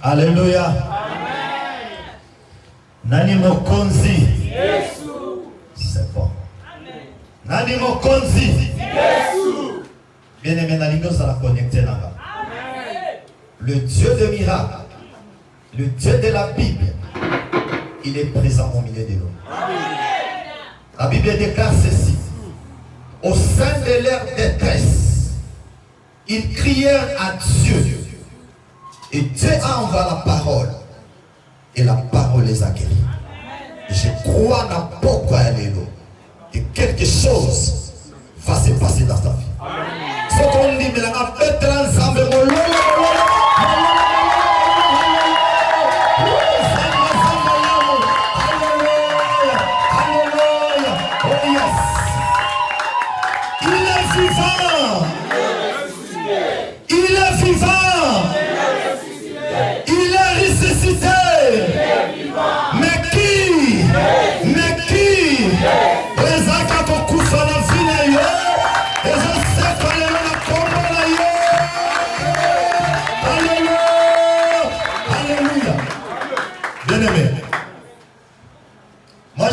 Alléluia. Nani mokonzi? C'est bon. Nani mokonzi? Bien aimé, Nalingo, ça l'a connecté là-bas. Le Dieu de miracle, le Dieu de la Bible, il est présent au milieu de nous. La Bible déclare ceci. Au sein de leur détresse, ils crièrent à Dieu. Et Dieu a envoyé la parole. Et la parole les a guéris. Je crois dans pourquoi que quelque chose va se passer dans ta vie. Ce qu'on dit, mais la fête ensemble,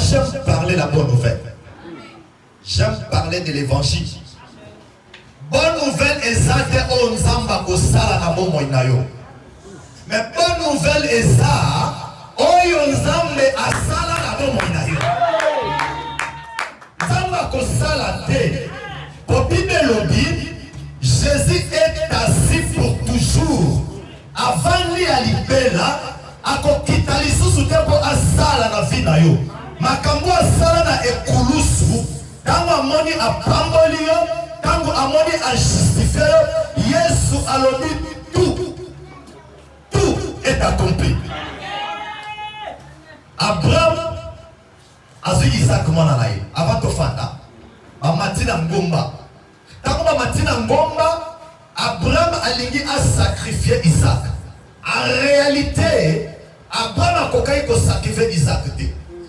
j'aime parler la bonne nouvelle. J'aime parler de l'évangile. Bonne nouvelle ezate o nzamba ko sala na bomo inayo. Mais bonne nouvelle eza oyo nzambe asala na bomo inayo. Nzamba ko sala te. Pour Bible lobi, Jésus est assis pour toujours. Avant lui à libela, akokita lisusu te po asala na vie na yo. Makambo asala na ekulusu tango amoni apamboli yo tango amoni ajustifié yo Yesu alobi tout est accompli. Abraham azu Isaac mwana na ye avant tofanda bamatina ngomba tango bamatina ngomba Abraham alingi a sacrifier Isaac. En réalité Abraham akokai ko sacrifier Isaac te.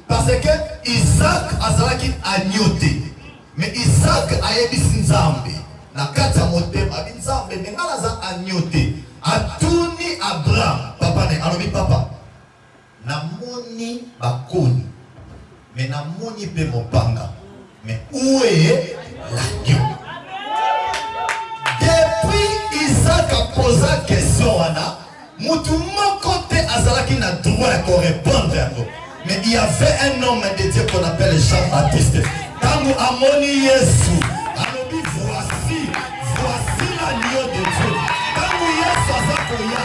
Parce que Isaac azalaki agnoté. Mais Isaac a ebisi nzambe. Na kata motema nzambe ngala za agnoté. Atuni Abraham. Papa ne alobi papa. Na moni bakoni. Mais na moni pe mopanga. Mais où est l'agneau? Depuis Isaac a posé la question wana, mutu moko te azalaki na droit de répondre à nous. Mais il y avait un homme de Dieu qu'on appelle Jean-Baptiste. Quand nous avons Jésus, alors voici l'agneau de Dieu. Quand nous Yesu azakoya,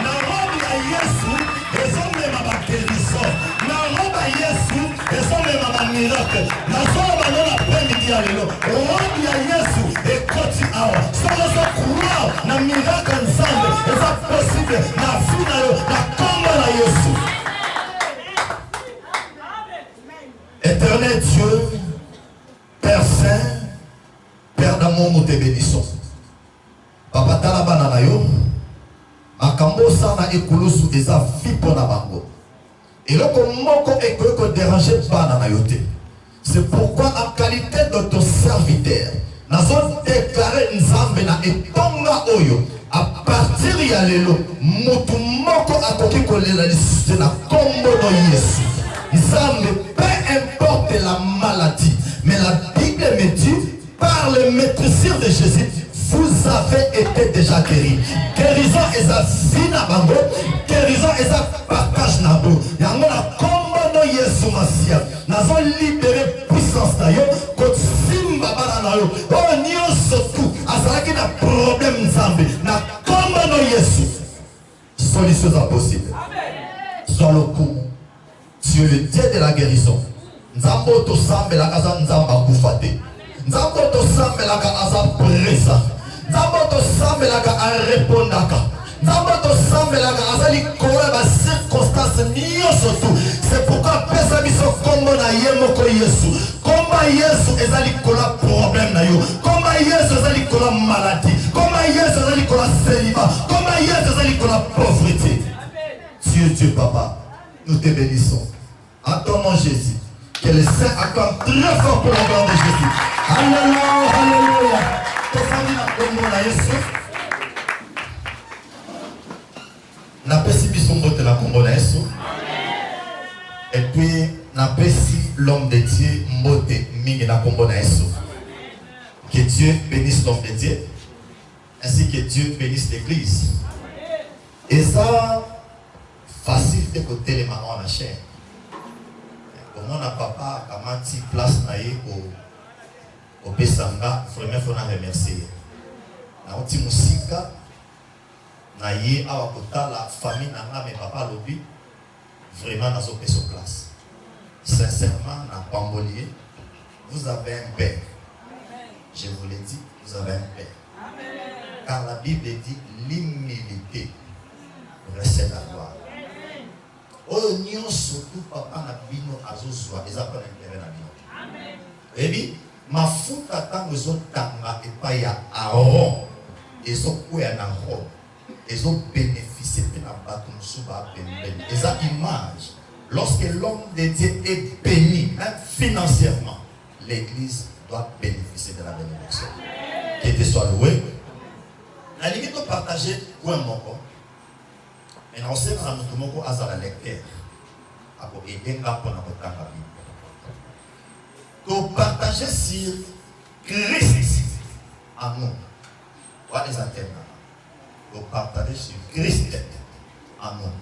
na robe ya Yesu, ezombe ma guérison. Na robe ya Yesu, ezombe ma miracle. Na robe na après-midi ya lelo, robe ya Yesu ekoti awa. Solo croire na miracle ensemble, c'est possible na vie na yo, na kombo na Yesu. Éternel Dieu, Père Saint, Père d'amour, nous te bénissons. Papa Talabana na yo, makambo sana ekulusu eza fipo na bango. Et là, comment est-ce déranger pas na yote? C'est pourquoi en qualité de ton serviteur, nous avons déclaré nzambe na etonga oyo. À partir ya lelo, mutu moko akoki kolela lisusu na kombo no Yesu. Nzambe, peu importe la maladie, mais la Bible me dit, par le maîtriseur de Jésus, vous avez été déjà guéris. Guérison est à fina bango, guérison est à partage nabo. Yango na kombo no Yesu Masia. Nazo libéré puissance na yo, kot simba bana na yo. Oh nyonso tout, azalaki na problème nzambe. Na kombo no Yesu. Solution impossible. Sur le coup. Dieu le Dieu de la guérison. Nzambo to sambe la kaza nzamba kufate. Nzambo to sambe la kaza presa. Nzambo to sambe la kaza répondaka. Nzambo to sambe la kaza li kola ba circonstance niyo surtout. C'est pourquoi pesa biso kombo na yemoko Yesu. Komba Yesu ezali kola problème na yo. Komba Yesu ezali kola maladie. Komba Yesu ezali kola célibat. Komba Yesu ezali kola pauvreté. Dieu papa, nous te bénissons. En ton nom Jésus, que le Saint acclame très fort pour la gloire de Jésus. Alléluia, alléluia. tofandi na kombo na Yesu. Napesi biso mbote na kombo na Yesu. Et puis napesi l'homme de Dieu mbote mingi na kombo na Yesu. Que Dieu bénisse l'homme de Dieu, ainsi que Dieu bénisse l'église. Et ça, facile de côté les mamans à la chaîne. Comment na papa a mati place naïe au Besanga, vraiment il faut la remercier. Na oti musika naïe à wakota la famille nanga mais papa lobby vraiment na zo sur place. Sincèrement na Pambolier, vous avez un père. Je vous l'ai dit, vous avez un père. Car la Bible dit l'humilité recèle la gloire. Oh, nous surtout papa na bino azozwa eza pas l'intérêt na bino. Et bien, ma futa tango zo tanga et pas ya Aaron et zo kouya na ro et zo bénéficier de la bâton suba pembeni. Et ça image lorsque l'homme de Dieu est béni même financièrement, l'église doit bénéficier de la bénédiction. Que Dieu soit loué. La limite de partager quoi mon corps. Et on sait que nous avons un lecteur pour aider à pour la Bible. Pour partager sur Christ en nous. Voilà les antennes. Pour partager sur Christ en nous.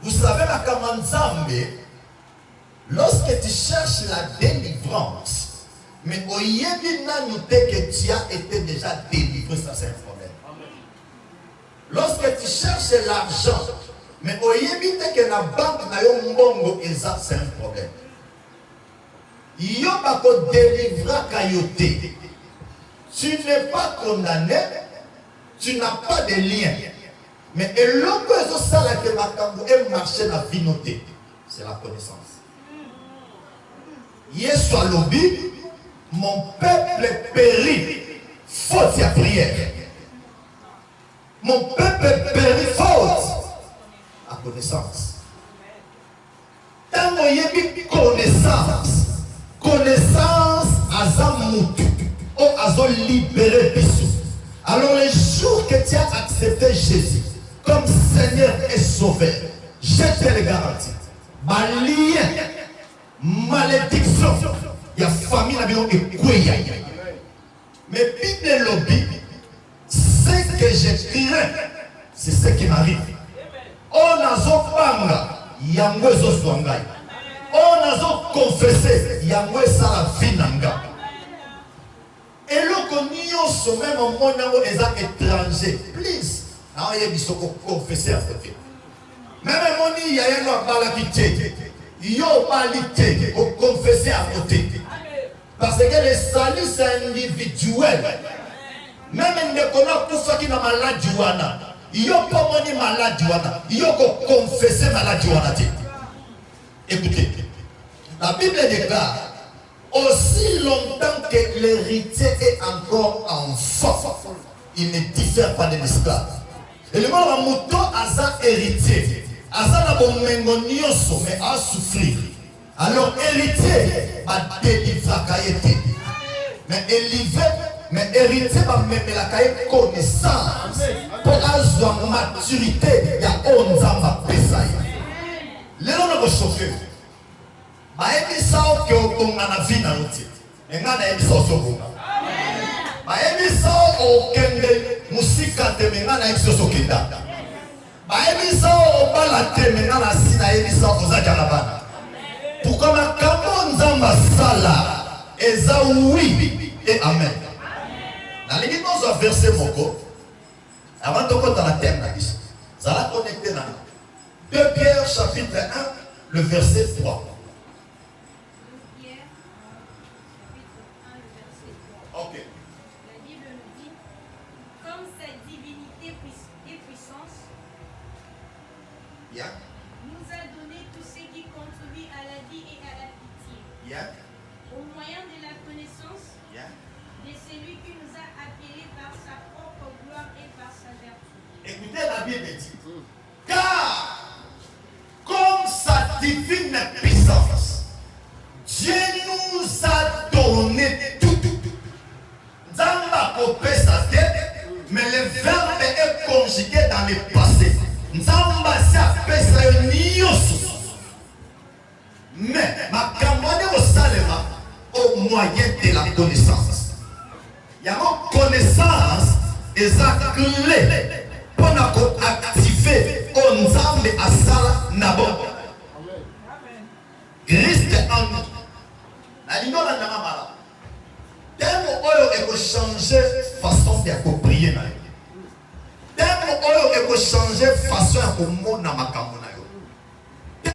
Vous savez la commande Zambé, lorsque tu cherches la délivrance, mais au Yébina nous dit que tu as été déjà délivré, ça c'est un problème. Lorsque tu cherches l'argent, mais au Yébina que la banque n'a pas mbongo, et ça c'est un problème. Yobako délivra kayote. Tu n'es pas condamné, tu n'as pas de lien. Mais l'autre ça là que ma est marché la vie notée, c'est la connaissance. Yesu alobi, mon peuple périt faute à prière. Mon peuple périt faute à connaissance. Tant qu'on y a connaissance, connaissance à Zamutu, on a libéré Bissou. Alors les jours que tu as accepté Jésus comme Seigneur et Sauveur, je te le garantis, ma lien, malédiction, il y a famille et quoi. Mais Bible lobby, ce que je crains, c'est ce qui m'arrive. On a zopanga, yango zoswangai. On a confessé, yango ça la vie nanga. Et l'autre nyonso même au monde est étranger. Please, now il faut confesser à côté. Même mon y a un balakité. Yo balité, au confesser à côté. Parce que le salut c'est individuel. Même ne connaît tout ce qui n'a maladie wana. Yo pas moni maladie wana. Yo confesser maladie wana. Écoutez, la Bible déclare aussi longtemps que l'héritier est encore enfant, il ne diffère pas de l'esclave. Et le monde mouton a héritier. Aza na bomengo nyonso mais a souffrir. Alors héritier a délivré kaïté. Mais héritier va même la kaïté connaissance pour avoir maturité. Il y a 11 ans à pesaï. Les gens ne vont chauffer. Baebi sao ke okonga na vie na oti. Enga na ebi sao sokonga. Baebi sao okende musika te menga na ebi sao sokenda. Baebi sao obala te menga na sina ebi sao ozaja na bana. Pourquoi ma kambo nzamba sala eza oui et amen. Na lingi nozo verset moko. Avant de kota la terre na biso. Zala connecté na 2 Pierre chapitre 1 le verset 3. Okay. La Bible nous dit, comme cette divinité et puissance nous a donné tout ce qui contribue à la vie et à la pitié, au moyen de la connaissance de celui qui nous a appelés par sa propre gloire et par sa vertu. Écoutez la Bible dit, car comme sa divine puissance, Dieu nous a donné tout. Dans conjugué dans le passé. Nzamba sa pesa yo nyoso. Mais ma campagne au salema au moyen de la connaissance. Il y a une connaissance et ça clé pour activer Onzambe asala nabo. Christ en nous. La ligne là n'a pas. Tellement oyo eko changer façon de prier na. Tellement oyo eko changer façon de mona makambo.